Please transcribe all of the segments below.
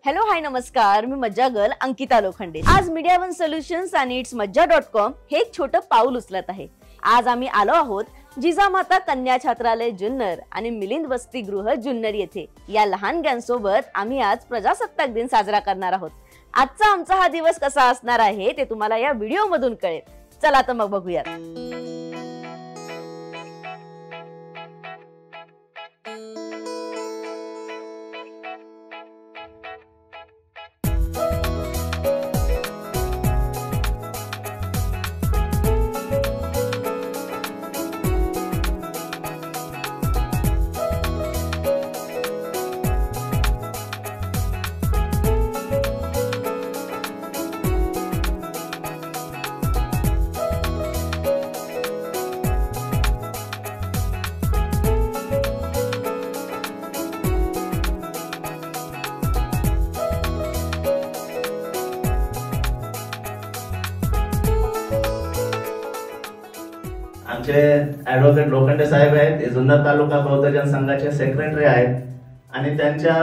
Hello hi नमस्कार, मी मज्जा girl Ankita Lokhande. आज मीडिया वन सोल्युशन्स आणि इट्स मज्जा.com हे एक छोटं पाऊल उचलत आहे। आज आम्ही आलो आहोत जिजामाता कन्या छात्रालय जुन्नर आणि मिलिंद वसतिगृह जुन्नर येथे। या लहान गँगसोबत आम्ही आज प्रजासत्ताक दिन साजरा करणार आहोत। आजचा आमचा हा दिवस कसा असणार आहे ते तुम्हाला या व्हिडिओ मधून कळेल। चला तर मग बघूया। आमचे ॲडव्होकेट लोखंडे साहेब आहेत, ते जुन्नर तालुका बौद्ध जनसंघाचे सेक्रेटरी आहेत आणि त्यांच्या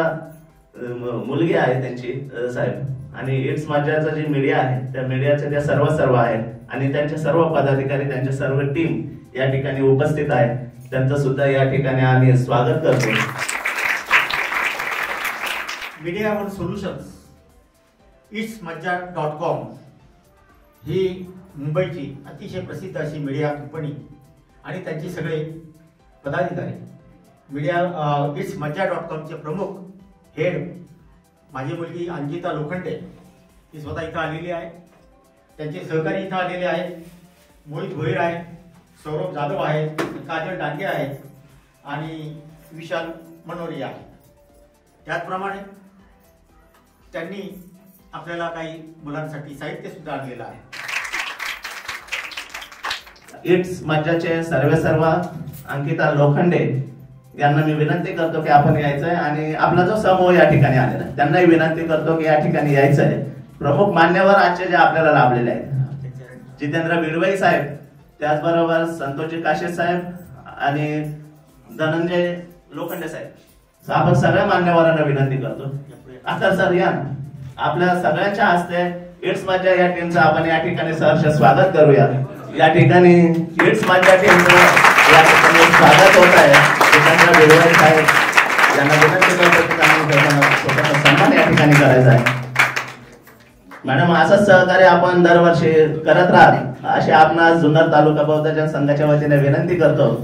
मुलगी आहे त्यांची साहेब। आणि इट्स मज्जाचा जी मीडिया आहे त्या मीडियाचे त्या सर्व आहेत आणि त्यांचे सर्व पदाधिकारी, त्यांचे सर्व टीम या ठिकाणी उपस्थित आहे। त्यांचं सुद्धा या ठिकाणी आम्ही स्वागत करतो। मीडिया वन सोल्युशन्स इट्स मज्जा.com ही मुंबईची अतिशय प्रसिद्ध अशी मीडिया कंपनी आणि त्यांचे सगळे पदाधिकारी, मीडिया इट्स मज्जा.comचे प्रमुख हेड माझी मुलगी अंकिता लोखंडे ही स्वतः इथं आलेली आहे। त्यांचे सहकारी इथं आलेले आहेत, मोहित भोईर आहे, सौरभ जाधव आहे, काजल डांगे आहे आणि विशाल मनोरी आहे। त्याचप्रमाणे त्यांनी आपल्याला काही मुलांसाठी साहित्य सुद्धा आणलेलं आहे। इट्स मज्जाचे सर्व अंकिता लोखंडे यांना मी विनंती करतो की आपण यायचंय आणि आपला जो समूह या ठिकाणी आलेला आहे त्यांनाही विनंती करतो की या ठिकाणी यायचंय। प्रमुख मान्यवर आजचे जे आपल्याला लाभलेले आहेत, जितेंद्र बिडवई साहेब, त्याचबरोबर संतोषजी काशे साहेब आणि धनंजय लोखंडे साहेब, आपण सगळ्या मान्यवरांना विनंती करतो आता सर या आपल्या सगळ्यांच्या हस्ते इट्स मज्जा या टीमचं आपण या ठिकाणी सहर्ष स्वागत करूया। या ठिकाणी इट्स मज्जा टीमचं या ठिकाणी स्वागत होत आहे। जितेंद्र बिडवई साहेब यांना विनंती करतो की त्यांना सन्मान या ठिकाणी करायचा आहे। मॅडम, असंच सहकार्य आपण दरवर्षी करत राहत अशी आपण जुन्नर तालुका बौद्ध जनसंघाच्या वतीने विनंती करतो।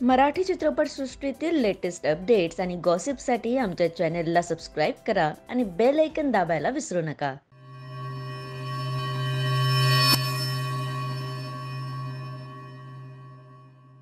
मराठी चित्रपटसृष्टीतील लेटेस्ट अपडेट्स आणि गॉसिपसाठी आमच्या चॅनेलला सबस्क्राईब करा आणि बेल आयकॉन दाबायला विसरू नका।